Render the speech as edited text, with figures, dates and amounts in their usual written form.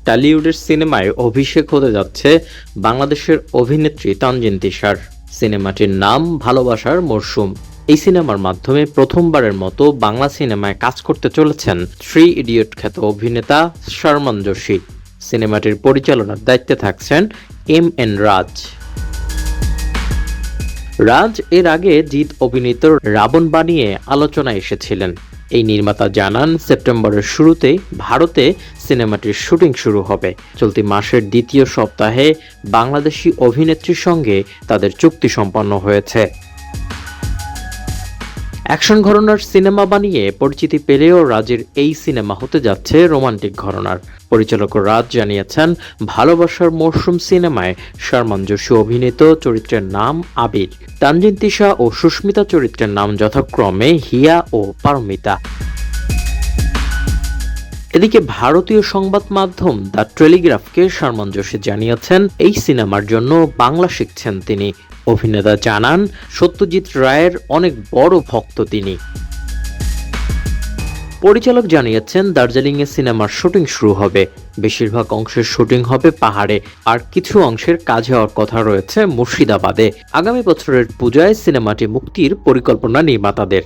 টলিউডের সিনেমায় অভিষেক হতে যাচ্ছে বাংলাদেশের অভিনেত্রী তানজিন তিশার। সিনেমাটির নাম ভালোবাসার মরশুম। এই সিনেমার মাধ্যমে প্রথমবারের মতো বাংলা সিনেমায় কাজ করতে চলেছেন থ্রি ইডিয়ট খ্যাত অভিনেতা শর্মন যোশী। সিনেমাটির পরিচালনার দায়িত্বে থাকছেন এম রাজ। রাজ এর আগে জিৎ অভিনীত রাবণ বানিয়ে আলোচনায় এসেছিলেন। এই নির্মাতা জানান, সেপ্টেম্বরের শুরুতেই ভারতে সিনেমাটির শুটিং শুরু হবে। চলতি মাসের দ্বিতীয় সপ্তাহে বাংলাদেশি অভিনেত্রীর সঙ্গে তাদের চুক্তি সম্পন্ন হয়েছে। অ্যাকশন ঘরানার সিনেমা বানিয়ে পরিচিতি পেলেও রাজের এই সিনেমা হতে যাচ্ছে রোমান্টিক ঘরানার। পরিচালক রাজ জানিয়েছেন, ভালোবাসার মরশুম সিনেমায় শর্মন যোশী অভিনীত চরিত্রের নাম আবির, তানজিন তিশা ও সুস্মিতা চরিত্রের নাম যথাক্রমে হিয়া ও পারমিতা। এদিকে ভারতীয় সংবাদ মাধ্যম দ্য টেলিগ্রাফকে শর্মন যোশী জানিয়েছেন, এই সিনেমার জন্য বাংলা শিখছেন তিনি। অভিনেতা জানান, সত্যজিৎ রায়ের অনেক বড় ভক্ত তিনি। পরিচালক জানিয়েছেন, দার্জিলিংয়ে সিনেমার শুটিং শুরু হবে। বেশিরভাগ অংশের শুটিং হবে পাহাড়ে, আর কিছু অংশের কাজ হওয়ার কথা রয়েছে মুর্শিদাবাদে। আগামী বছরের পূজায় সিনেমাটি মুক্তির পরিকল্পনা নির্মাতাদের।